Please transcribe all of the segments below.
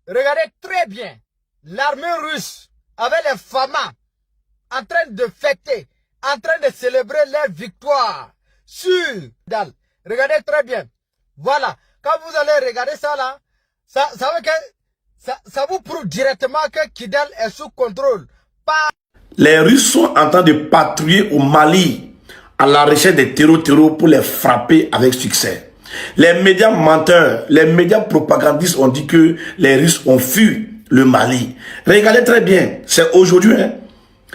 Regardez très bien l'armée russe avec les FAMA en train de fêter, en train de célébrer leur victoire sur Kidal. Regardez très bien. Voilà. Quand vous allez regarder ça là, ça vous prouve directement que Kidal est sous contrôle. Les Russes sont en train de patrouiller au Mali à la recherche des terreaux pour les frapper avec succès. Les médias menteurs, les médias propagandistes ont dit que les Russes ont fui le Mali. Regardez très bien, c'est aujourd'hui. Hein?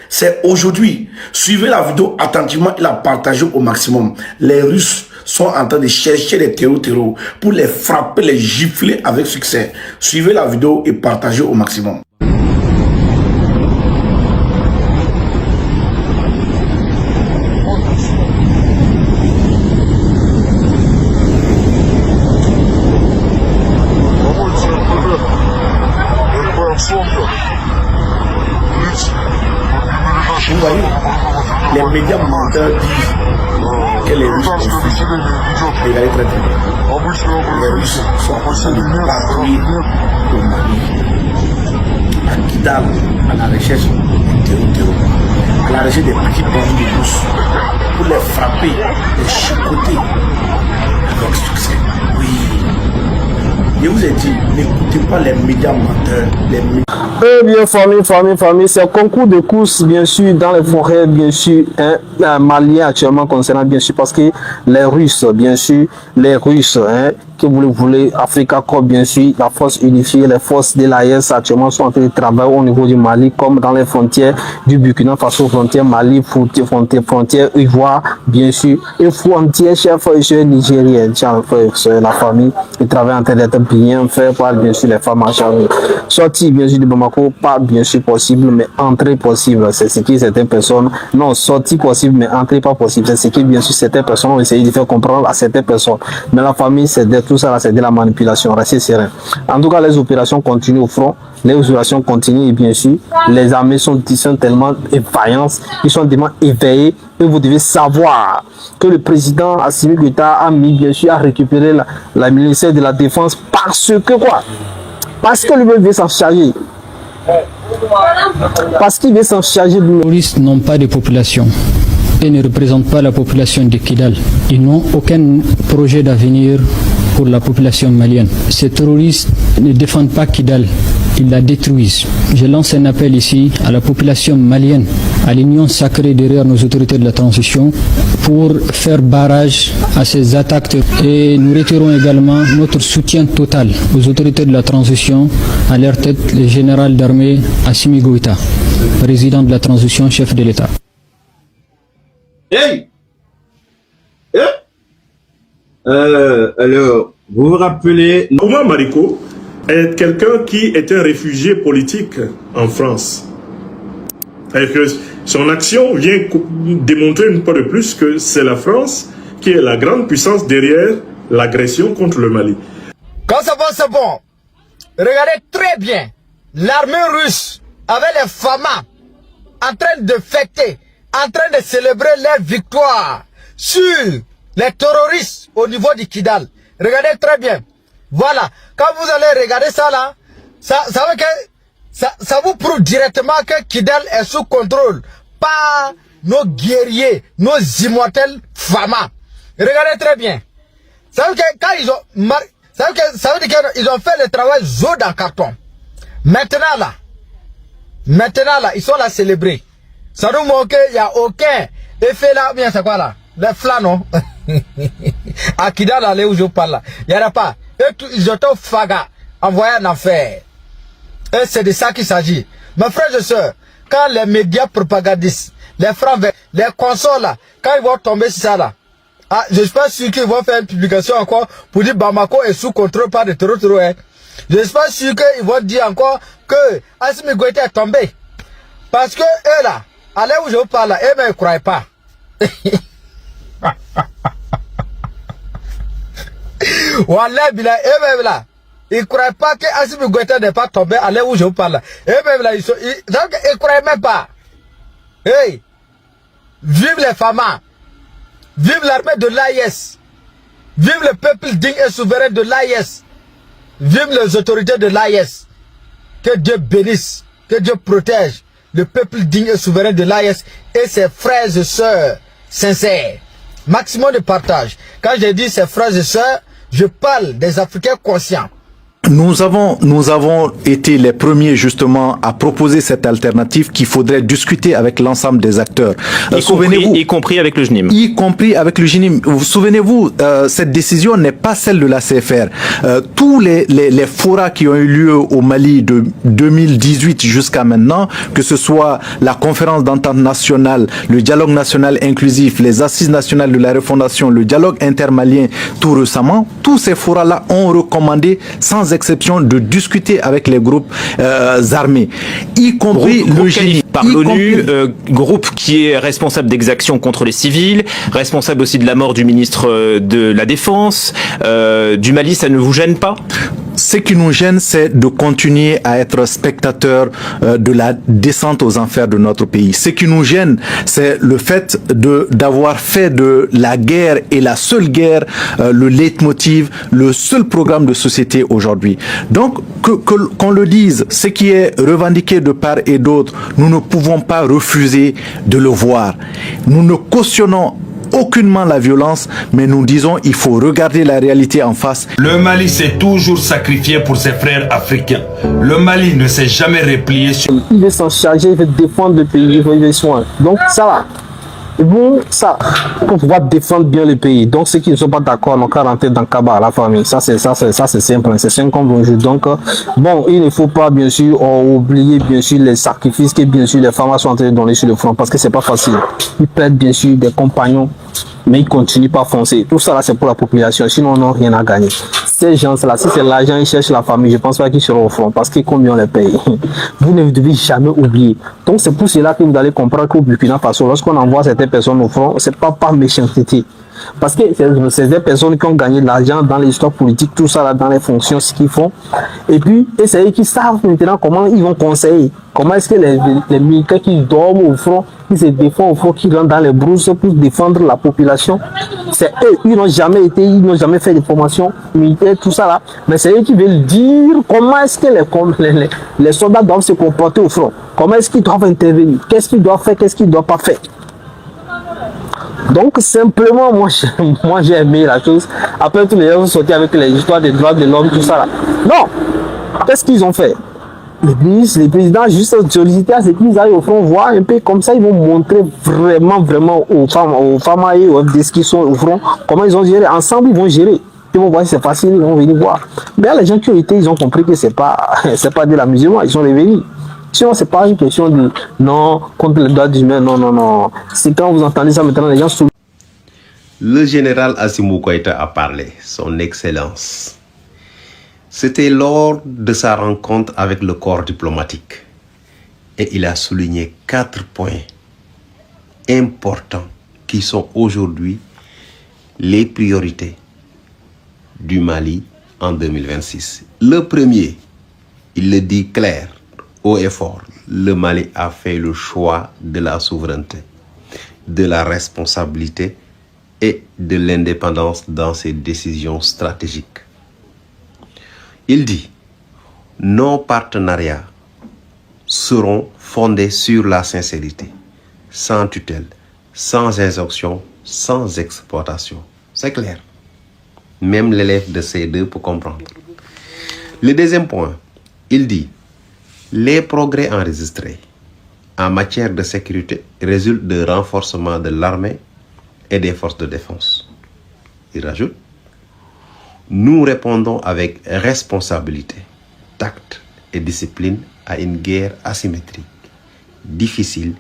C'est aujourd'hui. Suivez la vidéo attentivement et la partagez au maximum. Les Russes sont en train de chercher les terreaux pour les frapper, les gifler avec succès. Suivez la vidéo et partagez au maximum. Vous voyez, les médias menteurs disent que les Russes ont fui. Regardez très bien. Les Russes sont en train de patrouiller au Mali, à Kidal, à la recherche des terreaux, à la recherche des petits bandits russes, pour les frapper, les chicoter avec succès. Oui. Je vous ai dit, n'écoutez pas les médias menteurs, les médias... Eh bien, famille, c'est un concours de course, bien sûr, dans les forêts, bien sûr, maliens actuellement concernant, bien sûr, parce que les Russes, bien sûr, que vous voulez, Africa Corps, bien sûr, la force unifiée, les forces de l'AES actuellement sont en train de travailler au niveau du Mali, comme dans les frontières du Burkina Faso, frontières Mali, frontières Ivoire, bien sûr, et frontières chef et nigérienne, la famille, ils travaillent en train d'être bien fait par, bien sûr, les femmes acharnées. Sortie, bien sûr, de Bamako, pas bien sûr possible, mais entrée possible. C'est ce que certaines personnes, non, sortie possible, mais entrée pas possible. C'est ce que, bien sûr, certaines personnes ont essayé de faire comprendre à certaines personnes. Mais la famille, c'est tout ça, c'est de la manipulation. Restez serein. En tout cas, les opérations continuent au front. Les opérations continuent et bien sûr, les armées sont tellement vaillantes, ils sont tellement éveillés que vous devez savoir que le président Assimi Goïta a mis, bien sûr, à récupérer la ministère de la Défense parce que quoi? Parce que lui veut s'en charger. Parce qu'il veut s'en charger. Les terroristes n'ont pas de population. Ils ne représentent pas la population de Kidal. Ils n'ont aucun projet d'avenir pour la population malienne. Ces terroristes ne défendent pas Kidal, ils la détruisent. Je lance un appel ici à la population malienne, à l'union sacrée derrière nos autorités de la transition pour faire barrage à ces attaques. Et nous retirons également notre soutien total aux autorités de la transition, à leur tête le général d'armée Assimi Goïta, président de la transition, chef de l'État. Hey! Alors, vous vous rappelez... Omar Mariko est quelqu'un qui est un réfugié politique en France. Et que son action vient démontrer une fois de plus que c'est la France qui est la grande puissance derrière l'agression contre le Mali. Quand ça va, c'est bon. Regardez très bien l'armée russe avec les FAMA en train de fêter, en train de célébrer leur victoire sur les terroristes au niveau du Kidal. Regardez très bien. Voilà. Quand vous allez regarder ça là, ça vous prouve directement que Kidal est sous contrôle par nos guerriers, nos immortels FAMA. Regardez très bien. Ça veut dire que quand ils ont ça veut dire qu'ils ont fait le travail jaune dans le carton. Maintenant là, ils sont là célébrés. Ça nous montre qu'il n'y a aucun effet là. Bien, c'est quoi là? Les flans, non? À Kidal, là, où je parle là. Il n'y en a pas. Ils ont tout faga, envoyé en enfer. Et c'est de ça qu'il s'agit. Mes frères et sœurs, quand les médias propagandistes, les francs, les consoles là, quand ils vont tomber sur ça là, ah, je ne suis pas sûr qu'ils vont faire une publication encore pour dire Bamako est sous contrôle par des terroristes. Hein. Je ne suis pas sûr qu'ils vont dire encore que Assimi Goïta est tombé. Parce que eux là, à l'heure où je vous parle là, eux ne croient pas. Wallah bila, eux-mêmes là, ils ne croient pas que Assimi Goïta n'est pas tombé à l'heure où je vous parle là. Eux-mêmes là, ils ne croient même pas. Hey, vive les FAMA, vive l'armée de l'AIS, vive le peuple digne et souverain de l'AIS, vive les autorités de l'AIS. Que Dieu bénisse, que Dieu protège le peuple digne et souverain de l'AES et ses frères et sœurs sincères. Maximum de partage. Quand je dis ses frères et sœurs, je parle des Africains conscients. Nous avons été les premiers justement à proposer cette alternative qu'il faudrait discuter avec l'ensemble des acteurs. Y compris avec le JNIM. Y compris avec le JNIM. Vous souvenez-vous, cette décision n'est pas celle de la CFR. Tous les forats qui ont eu lieu au Mali de 2018 jusqu'à maintenant, que ce soit la conférence d'entente nationale, le dialogue national inclusif, les assises nationales de la refondation, le dialogue intermalien tout récemment, tous ces forats-là ont recommandé sans exception de discuter avec les groupes armés, y compris le JNIM. Par l'ONU, groupe qui est responsable d'exactions contre les civils, responsable aussi de la mort du ministre de la Défense, du Mali, ça ne vous gêne pas? Ce qui nous gêne, c'est de continuer à être spectateurs de la descente aux enfers de notre pays. Ce qui nous gêne, c'est le fait d'avoir fait de la guerre et la seule guerre le leitmotiv, le seul programme de société aujourd'hui. Donc, qu'on le dise, ce qui est revendiqué de part et d'autre, nous ne pouvons pas refuser de le voir. Nous ne cautionnons aucunement la violence, mais nous disons il faut regarder la réalité en face. Le Mali s'est toujours sacrifié pour ses frères africains. Le Mali ne s'est jamais replié sur... Il veut s'en charger, il veut défendre le pays, il veut soin. Donc ça va. Bon, ça, pour pouvoir défendre bien le pays. Donc ceux qui ne sont pas d'accord n'ont qu'à rentrer dans le cabas, la famille. Ça c'est simple, c'est simple comme bonjour. Donc bon, il ne faut pas bien sûr oublier bien sûr les sacrifices que bien sûr les femmes sont en train de donner sur le front, parce que c'est pas facile. Ils perdent bien sûr des compagnons, mais ils continuent pas à foncer. Tout ça là c'est pour la population, sinon on n'a rien à gagner. Ces gens-là, si c'est l'argent, ils cherchent la famille, je pense pas qu'ils seront au front, parce que combien on les paye. Vous ne devez jamais oublier. Donc c'est pour cela que vous allez comprendre qu'au Burkina Faso, lorsqu'on envoie certaines personnes au front, c'est pas par méchanceté. Parce que c'est des personnes qui ont gagné de l'argent dans l'histoire politique, tout ça là, dans les fonctions, ce qu'ils font. Et puis, c'est eux qui savent maintenant comment ils vont conseiller. Comment est-ce que les militaires qui dorment au front, qui se défendent au front, qui rentrent dans les brousses pour défendre la population, c'est eux. Ils n'ont jamais fait de formation militaire, tout ça là. Mais c'est eux qui veulent dire comment est-ce que les soldats doivent se comporter au front. Comment est-ce qu'ils doivent intervenir. Qu'est-ce qu'ils doivent faire, qu'est-ce qu'ils ne doivent pas faire. Donc simplement, moi j'ai aimé la chose. Après tous les gens sont sortis avec les histoires des droits de l'homme, tout ça là. Non. Qu'est-ce qu'ils ont fait? Les ministres, les présidents, juste solliciter à ce qu'ils aillent au front voir un peu comme ça, ils vont montrer vraiment aux femmes et aux FDS qui sont au front, comment ils ont géré. Ensemble, ils vont gérer. Ils vont voir si c'est facile, ils vont venir voir. Mais les gens qui ont été, ils ont compris que c'est pas de l'amusement, ils sont revenus. Sinon, c'est pas une question de non, contre les droits humains, non. C'est quand vous entendez ça maintenant, les gens sont... Le général Assimi Goïta a parlé, son excellence. C'était lors de sa rencontre avec le corps diplomatique. Et il a souligné 4 points importants qui sont aujourd'hui les priorités du Mali en 2026. Le premier, il le dit clair, haut et fort, le Mali a fait le choix de la souveraineté, de la responsabilité et de l'indépendance dans ses décisions stratégiques. Il dit, nos partenariats seront fondés sur la sincérité, sans tutelle, sans injonction, sans exploitation. C'est clair. Même l'élève de C2 peut comprendre. Le deuxième point, il dit, les progrès enregistrés en matière de sécurité résultent de renforcement de l'armée et des forces de défense. Il rajoute, nous répondons avec responsabilité, tact et discipline à une guerre asymétrique, difficile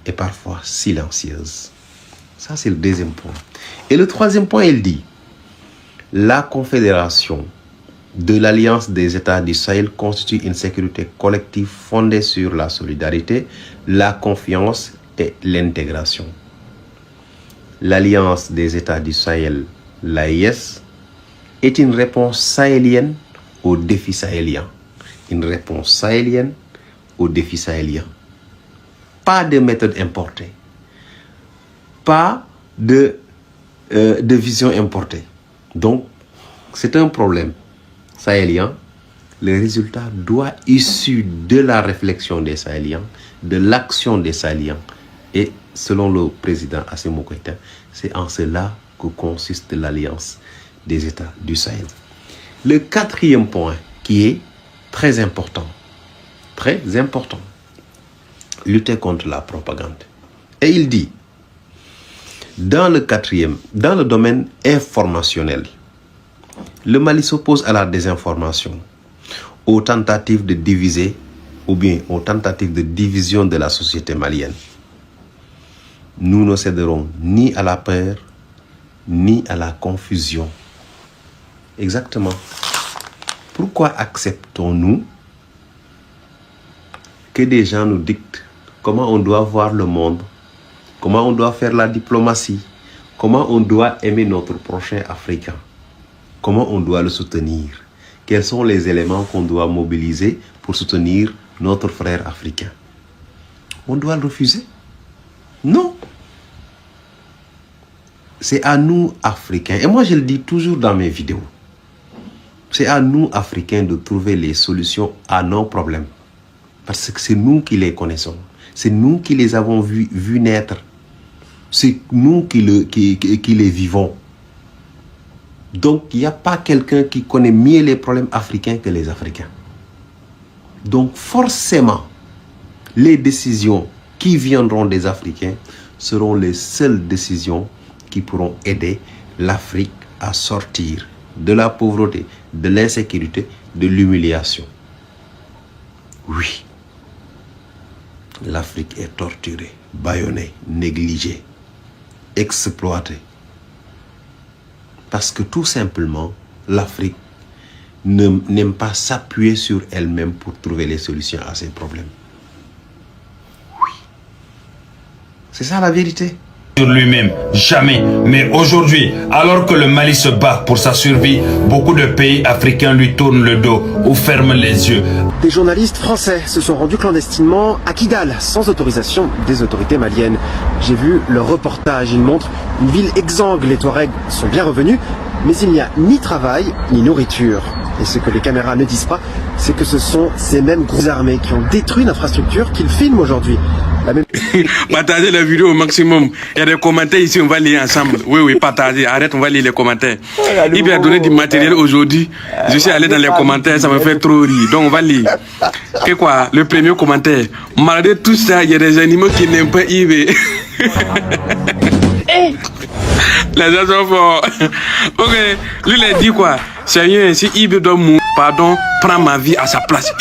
et parfois silencieuse. Ça, c'est le deuxième point. Et le troisième point, il dit, la confédération de l'Alliance des États du Sahel constitue une sécurité collective fondée sur la solidarité, la confiance et l'intégration. L'Alliance des États du Sahel, l'AES, est une réponse sahélienne aux défis sahéliens. Une réponse sahélienne aux défis sahéliens. Pas de méthode importée. Pas de vision importée. Donc, c'est un problème sahélien le résultat doit issu de la réflexion des Sahéliens, de l'action des Sahéliens. Et selon le président Assimi Goïta, c'est en cela que consiste l'alliance des États du Sahel. Le quatrième point qui est très important, lutter contre la propagande. Et il dit, dans le domaine informationnel, le Mali s'oppose à la désinformation, aux tentatives de diviser ou bien aux tentatives de division de la société malienne. Nous ne céderons ni à la peur, ni à la confusion. Exactement. Pourquoi acceptons-nous que des gens nous dictent comment on doit voir le monde, comment on doit faire la diplomatie, comment on doit aimer notre prochain africain, comment on doit le soutenir, quels sont les éléments qu'on doit mobiliser pour soutenir notre frère africain? On doit le refuser? Non. C'est à nous, Africains, et moi je le dis toujours dans mes vidéos, c'est à nous, Africains, de trouver les solutions à nos problèmes. Parce que c'est nous qui les connaissons. C'est nous qui les avons vus naître. C'est nous qui les vivons. Donc, il n'y a pas quelqu'un qui connaît mieux les problèmes africains que les Africains. Donc, forcément, les décisions qui viendront des Africains seront les seules décisions qui pourront aider l'Afrique à sortir de la pauvreté, de l'insécurité, de l'humiliation. Oui, l'Afrique est torturée, bâillonnée, négligée, exploitée. Parce que tout simplement, l'Afrique n'aime pas s'appuyer sur elle-même pour trouver les solutions à ses problèmes. Oui. C'est ça la vérité. Sur lui-même, jamais. Mais aujourd'hui, alors que le Mali se bat pour sa survie, beaucoup de pays africains lui tournent le dos ou ferment les yeux. Des journalistes français se sont rendus clandestinement à Kidal, sans autorisation des autorités maliennes. J'ai vu leur reportage, il montre une ville exsangue, les Touaregs sont bien revenus, mais il n'y a ni travail, ni nourriture. Et ce que les caméras ne disent pas, c'est que ce sont ces mêmes groupes armés qui ont détruit l'infrastructure qu'ils filment aujourd'hui. Partagez la vidéo au maximum. Il y a des commentaires ici, on va lire ensemble. Oui, partagez. Arrête, on va lire les commentaires. Il m'a donné du matériel aujourd'hui. Je suis allé dans les commentaires, ça me fait trop rire. Donc on va lire. Que quoi? Le premier commentaire. Malgré tout ça, il y a des animaux qui n'aiment pas Yves. Les gens sont forts. Ok, lui il a dit quoi? Seigneur, si Ibe doit mourir, pardon, prends ma vie à sa place.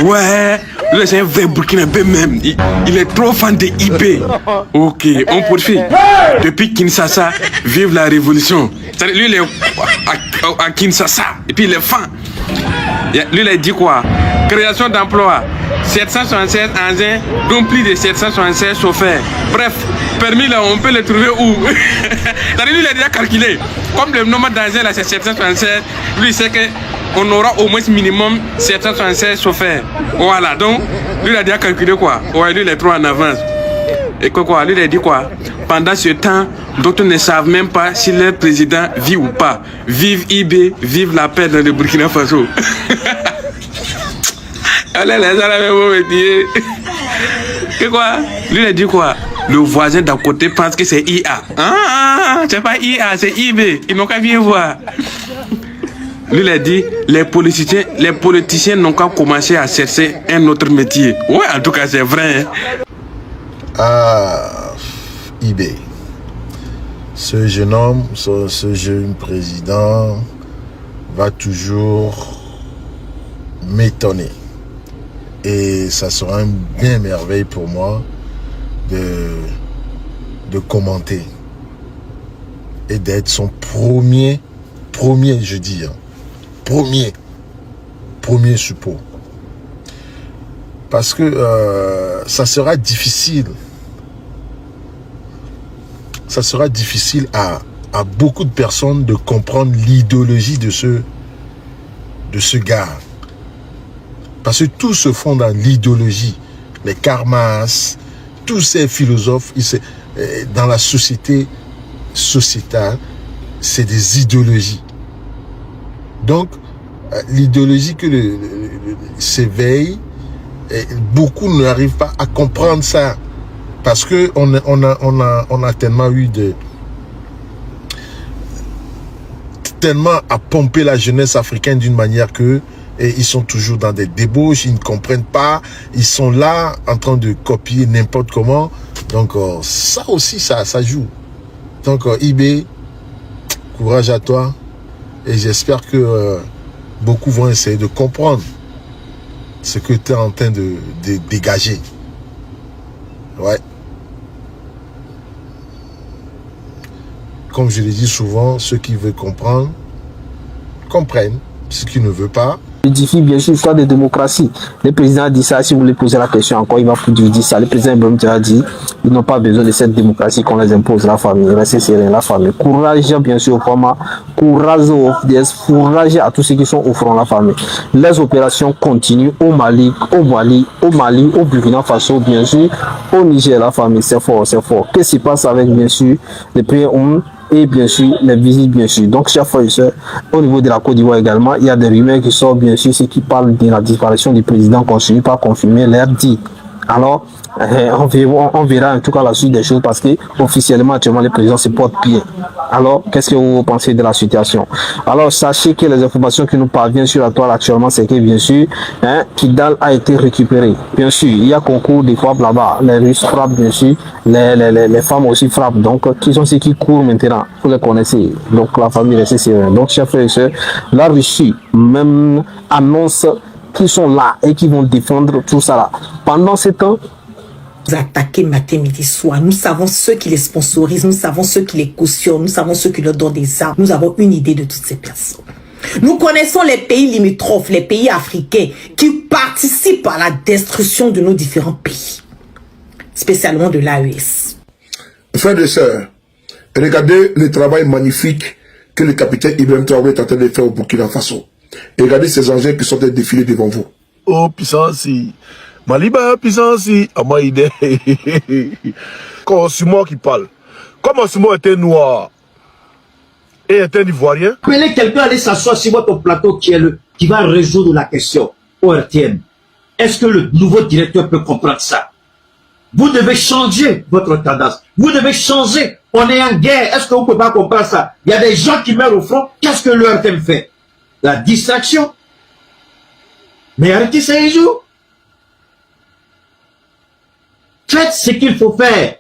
Ouais, lui c'est un vrai Burkinabé même. Il est trop fan de Ibe. Ok, on poursuit. Depuis Kinshasa, vive la révolution. Lui il est à Kinshasa. Et puis il est fan. Lui il a dit quoi? Création d'emplois. 776 engins, dont plus de 776 chauffeurs. Bref, permis là, on peut les trouver où? Lui, il a déjà calculé. Comme le nombre d'engins là, c'est 776, lui, il sait qu'on aura au moins minimum 776 chauffeurs. Voilà, donc, lui, il a déjà calculé quoi? Ouais, lui, il est trop en avance. Et quoi? Lui, il a dit quoi? Pendant ce temps, d'autres ne savent même pas si leur président vit ou pas. Vive IB, vive la paix dans le Burkina Faso. Allez, les Arabes vont me dire. Que quoi? Lui, il a dit quoi? Le voisin d'à côté pense que c'est IA. C'est pas IA, c'est IB. Ils n'ont qu'à bien voir. Lui, il a dit, les politiciens n'ont qu'à commencer à chercher un autre métier. Ouais, en tout cas, c'est vrai. IB. Ce jeune homme, ce jeune président va toujours m'étonner. Et ça sera un bien merveille pour moi de commenter et d'être son premier, je dis, premier support. Parce que ça sera difficile à beaucoup de personnes de comprendre l'idéologie de ce gars. Parce que tout se fond dans l'idéologie. Les karmas, tous ces philosophes, dans la société sociétale, c'est des idéologies. Donc, l'idéologie que s'éveille, beaucoup n'arrivent pas à comprendre ça. Parce que on a tellement eu tellement à pomper la jeunesse africaine d'une manière que ils sont toujours dans des débauches, ils ne comprennent pas, ils sont là en train de copier n'importe comment. Donc ça aussi, ça joue. Donc IB, courage à toi. Et j'espère que beaucoup vont essayer de comprendre ce que tu es en train de dégager. Ouais. Comme je l'ai dit souvent, ceux qui veulent comprendre, comprennent. Ceux qui ne veulent pas, modifie bien sûr l'histoire de démocratie. Le président a dit ça, si vous voulez poser la question encore, il va vous dire ça. Le président Ibrahim a dit, ils n'ont pas besoin de cette démocratie qu'on les impose, la famille, restez serein, la famille. Courage bien sûr au format, courage aux FDS, courage à tous ceux qui sont au front, la famille. Les opérations continuent au Mali, au Burkina Faso, bien sûr, au Niger, la famille, c'est fort, c'est fort. Qu'est-ce qui se passe avec bien sûr les pays et bien sûr les visites bien sûr. Donc chers frères et sœurs, au niveau de la Côte d'Ivoire également, il y a des rumeurs qui sortent bien sûr, ceux qui parlent de la disparition du président continue pas confirmer l'air dit. Alors on verra en tout cas la suite des choses parce que officiellement actuellement le président se porte bien. Alors qu'est-ce que vous pensez de la situation? Alors sachez que les informations qui nous parviennent sur la toile actuellement, c'est que bien sûr Kidal a été récupéré. Bien sûr il y a concours de frappe là-bas, les Russes frappent bien sûr, les femmes aussi frappent, donc qui sont ceux qui courent maintenant, vous les connaissez, donc la famille reste sereine. Donc chers frères et sœurs, la Russie même annonce qu'ils sont là et qui vont défendre tout ça là. Pendant ce temps, attaquer matin, midi, soir. Nous savons ceux qui les sponsorisent, nous savons ceux qui les cautionnent, nous savons ceux qui leur donnent des armes. Nous avons une idée de toutes ces personnes. Nous connaissons les pays limitrophes, les pays africains qui participent à la destruction de nos différents pays, spécialement de l'AES. Frères et sœurs, regardez le travail magnifique que le capitaine Ibrahim Traoré est en train de faire au Burkina Faso. Et regardez ces engins qui sont défilés devant vous. Oh, puissance, Maliba, puissance, à moi, idée. Quand c'est moi qui parle. Comment c'est moi était noir et était ivoirien? Appelez quelqu'un à aller s'asseoir sur votre plateau qui va résoudre la question au RTM. Est-ce que le nouveau directeur peut comprendre ça? Vous devez changer votre tendance. Vous devez changer. On est en guerre. Est-ce que vous ne pouvez pas comprendre ça? Il y a des gens qui meurent au front. Qu'est-ce que le RTM fait? La distraction. Mais arrêtez ces jours. Faites ce qu'il faut faire.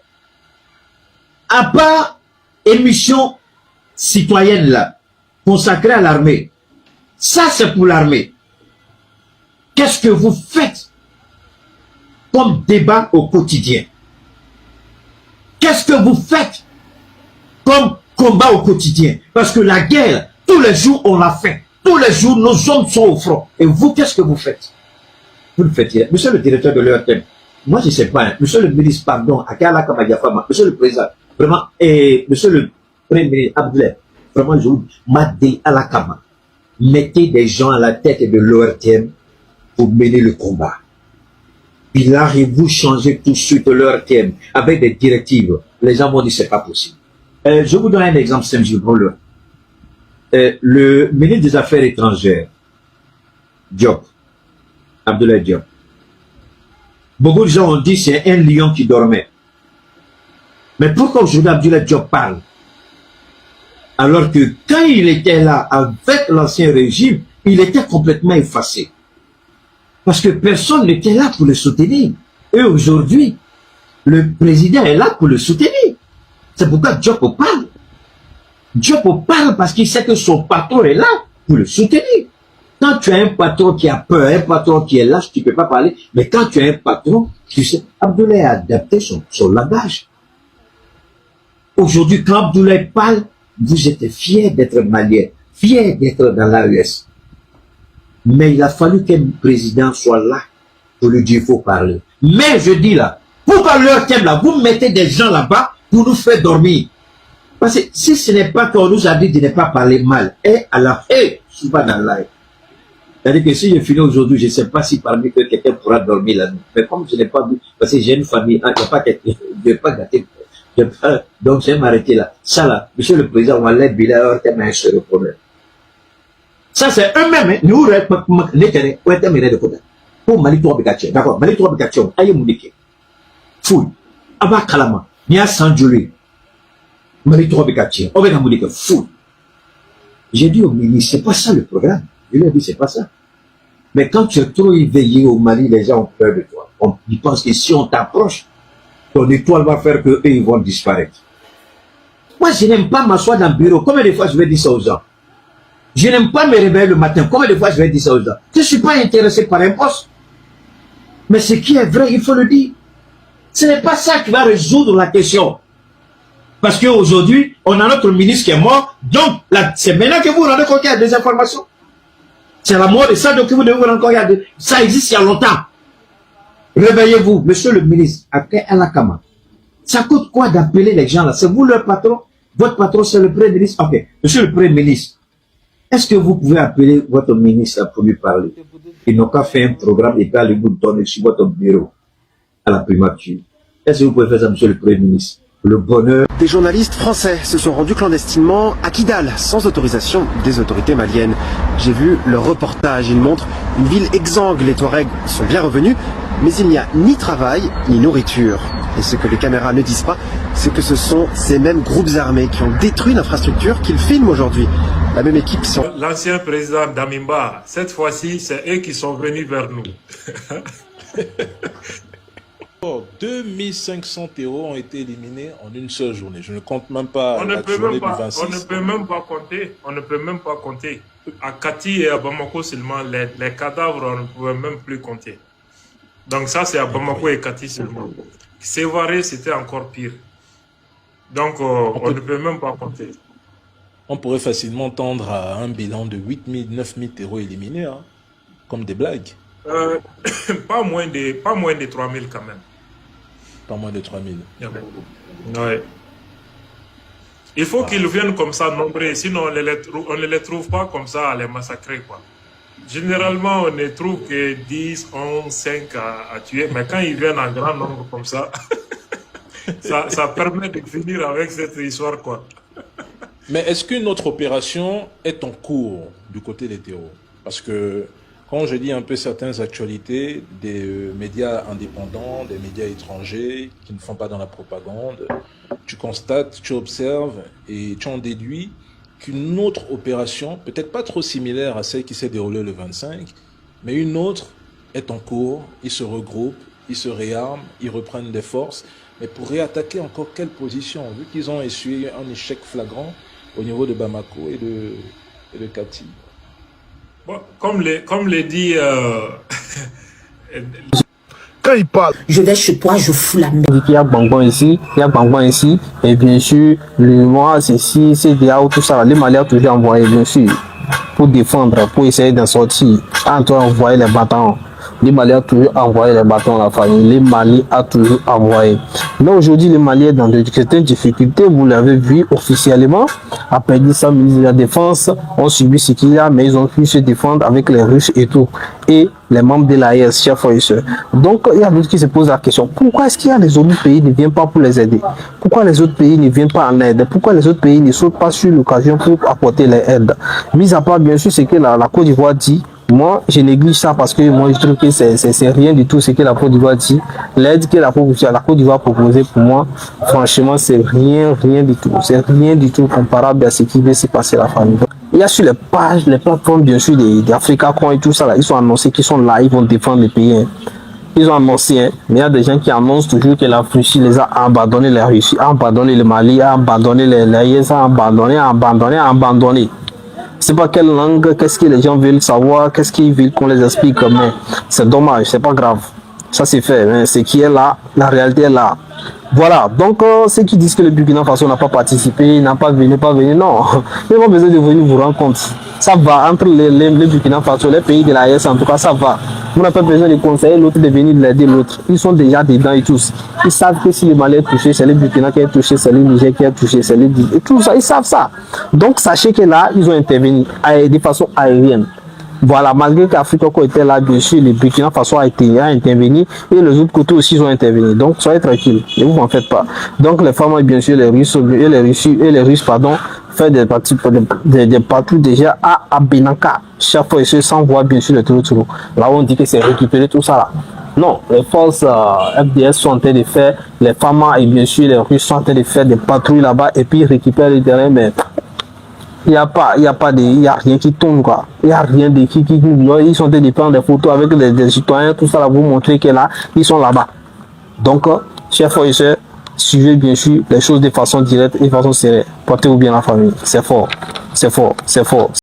À part émission citoyenne là, consacrée à l'armée. Ça c'est pour l'armée. Qu'est-ce que vous faites comme débat au quotidien? Qu'est-ce que vous faites comme combat au quotidien? Parce que la guerre, tous les jours on l'a fait. Tous les jours nos hommes sont au front. Et vous, qu'est-ce que vous faites? Vous le faites hier. Monsieur le directeur de l'ERTM, moi je ne sais pas, hein. Monsieur le ministre, pardon, Akala Kamadiafama, monsieur le président, vraiment, et monsieur le premier ministre Abdoulaye, vraiment je vous dis, Madé Alakama, mettez des gens à la tête de l'ORTM pour mener le combat. Puis là, vous changez tout de suite l'ORTM avec des directives. Les gens vont dire c'est pas possible. Je vous donne un exemple simple, je prends le ministre des Affaires étrangères, Diop, Abdoulaye Diop. Beaucoup de gens ont dit c'est un lion qui dormait. Mais pourquoi aujourd'hui Abdoulaye Diop parle? Alors que quand il était là avec l'ancien régime, il était complètement effacé. Parce que personne n'était là pour le soutenir. Et aujourd'hui, le président est là pour le soutenir. C'est pourquoi Diop parle. Diop parle parce qu'il sait que son patron est là pour le soutenir. Quand tu as un patron qui a peur, un patron qui est lâche, tu ne peux pas parler. Mais quand tu as un patron, tu sais, Abdoulaye a adapté son langage. Aujourd'hui, quand Abdoulaye parle, vous êtes fiers d'être malien, fiers d'être dans l'AES. Mais il a fallu qu'un président soit là pour lui dire il faut parler. Mais je dis là, pourquoi leur thème là, vous mettez des gens là-bas pour nous faire dormir? Parce que si ce n'est pas qu'on nous a dit de ne pas parler mal, et à la fin, souvent dans live. C'est-à-dire que si je finis aujourd'hui, je ne sais pas si parmi eux quelqu'un pourra dormir là. Mais comme je n'ai pas vu, parce que j'ai une famille, il n'y a pas quelqu'un, je ne vais pas gâter. Donc je vais m'arrêter là. Ça là, monsieur le président, on va l'aider, il a un seul problème. Ça, c'est eux-mêmes. Nous, pour Mali 3 Bikatien. D'accord, Mali 3 Bikatien. Aïe Mounike. Fouille. Aba Kalama. Nia Sanjoli. Mali 3 Bikatien. Obega Mounike. Fouille. J'ai dit au ministre, c'est pas ça le programme. Je lui ai dit, c'est pas ça. Mais quand tu es trop éveillé au Mali, les gens ont peur de toi. Ils pensent que si on t'approche, ton étoile va faire qu'eux, ils vont disparaître. Moi, je n'aime pas m'asseoir dans le bureau. Combien de fois je vais dire ça aux gens? Je n'aime pas me réveiller le matin. Combien de fois je vais dire ça aux gens? Je ne suis pas intéressé par un poste. Mais ce qui est vrai, il faut le dire. Ce n'est pas ça qui va résoudre la question. Parce qu'aujourd'hui, on a notre ministre qui est mort. Donc, c'est maintenant que vous vous rendez compte qu'il y a des informations. C'est la mort de ça, donc vous devez vous rendre compte. Ça existe il y a longtemps. Réveillez-vous, monsieur le ministre. Après Alakama. Ça coûte quoi d'appeler les gens là? C'est vous leur patron? Votre patron, c'est le Premier ministre? Ok. Monsieur le Premier ministre, est-ce que vous pouvez appeler votre ministre pour lui parler? Ils n'ont qu'à faire un programme et qu'à lui donner sur votre bureau à la primature. Est-ce que vous pouvez faire ça, monsieur le Premier ministre? Le bonheur. Des journalistes français se sont rendus clandestinement à Kidal, sans autorisation des autorités maliennes. J'ai vu leur reportage, il montre une ville exsangue, les Touaregs sont bien revenus, mais il n'y a ni travail, ni nourriture. Et ce que les caméras ne disent pas, c'est que ce sont ces mêmes groupes armés qui ont détruit l'infrastructure qu'ils filment aujourd'hui. La même équipe sont... L'ancien président d'Amimba, cette fois-ci, c'est eux qui sont venus vers nous. 2500 terreaux ont été éliminés en une seule journée. Je ne compte même pas On ne peut même pas compter. On ne peut même pas compter. À Kati et à Bamako seulement, les cadavres, on ne pouvait même plus compter. Donc ça, c'est à Bamako et Kati seulement. Sévaré, c'était encore pire. Donc, on ne peut même pas compter. On pourrait facilement tendre à un bilan de 8000, 9000 terreaux éliminés, hein, comme des blagues. Pas moins de 3000 quand même. Pas moins de 3000. Ouais. Il faut qu'ils viennent comme ça nombreux, sinon on ne les trouve pas comme ça à les massacrer, quoi. Généralement, on ne trouve que 10, 11, 5 à tuer, mais quand ils viennent en grand nombre comme ça, ça permet de finir avec cette histoire, quoi. Mais est-ce qu'une autre opération est en cours du côté des terreaux? Parce que quand je lis un peu certaines actualités des médias indépendants, des médias étrangers qui ne font pas dans la propagande, tu constates, tu observes et tu en déduis qu'une autre opération, peut-être pas trop similaire à celle qui s'est déroulée le 25, mais une autre est en cours, ils se regroupent, ils se réarment, ils reprennent des forces, mais pour réattaquer encore quelle position, vu qu'ils ont essuyé un échec flagrant au niveau de Bamako et de Kati. Bon, comme le dit... Quand il parle, je vais chez toi, je fous la merde. Il y a Bangon ici, il y a Bangon ici, et bien sûr, le mois, ceci, CDA, tout ça, les Maliens ont toujours envoyé, bien sûr, pour défendre, pour essayer d'en sortir. Antoine envoyé les bâtons. Les Maliens ont toujours envoyé les bâtons à la famille. Les Maliens ont toujours envoyé. Mais aujourd'hui, les Maliens dans de certaines difficultés, vous l'avez vu officiellement, après 10 ans, ministre de la Défense ont subi ce qu'il y a, mais ils ont pu se défendre avec les Russes et tout. Et les membres de l'AES, chers frères et sœurs. Donc, il y a d'autres qui se posent la question, pourquoi est-ce qu'il y a les autres pays qui ne viennent pas pour les aider? Pourquoi les autres pays ne viennent pas en aide? Pourquoi les autres pays ne sautent pas sur l'occasion pour apporter les aides? Mis à part, bien sûr, ce que la Côte d'Ivoire dit. Moi, je néglige ça parce que moi, je trouve que c'est rien du tout ce que la Côte d'Ivoire dit. L'aide que la Côte d'Ivoire proposait pour moi, franchement, c'est rien du tout. C'est rien du tout comparable à ce qui va se passer à la famille. Il y a sur les pages, les plateformes, bien sûr, des Africa Coin et tout ça, là, ils sont annoncés qu'ils sont là, ils vont défendre les pays. Hein. Ils ont annoncé, hein, mais il y a des gens qui annoncent toujours que la Russie les a abandonnés, la Russie a abandonné le Mali, a abandonné les IS, a abandonné. C'est pas quelle langue, qu'est-ce que les gens veulent savoir, qu'est-ce qu'ils veulent qu'on les explique, mais c'est dommage, c'est pas grave. Ça c'est fait, mais ce qui est là, la réalité est là. Voilà, donc ceux qui disent que le Burkina Faso n'a pas participé, n'a pas venu, non. Ils n'ont pas besoin de venir vous rendre compte. Ça va, entre les Burkina Faso, les pays de l'AES, en tout cas, ça va. Vous n'avez pas besoin de conseiller l'autre de venir l'aider l'autre. Ils sont déjà dedans et tous. Ils savent que si le Mali est touché, c'est le Burkina qui est touché, c'est le Niger qui est touché, c'est le... Et tout ça, ils savent ça. Donc sachez que là, ils ont intervenu de façon aérienne. Voilà, malgré qu'Afrique était là, bien sûr, le Burkina Faso a intervenu et les autres côtés aussi ont intervenu. Donc, soyez tranquilles, ne vous en faites pas. Donc, les femmes, bien sûr, les Russes, faire des patrouilles déjà à Benaka. Chaque fois, ils s'envoient bien sûr le tour. Là, on dit que c'est récupérer tout ça là. Non, les forces FDS sont en train de faire, les FAMA et bien sûr les Russes sont en train de faire des patrouilles là-bas et puis ils récupèrent le terrain, mais il n'y a rien qui tombe quoi. Il n'y a rien de qui ils sont en train de prendre des photos avec des citoyens, tout ça là, vous montrer que là, ils sont là-bas. Donc, chers frères et sœurs, suivez bien sûr les choses de façon directe et de façon sérieuse. Portez-vous bien la famille. C'est fort, c'est fort, c'est fort.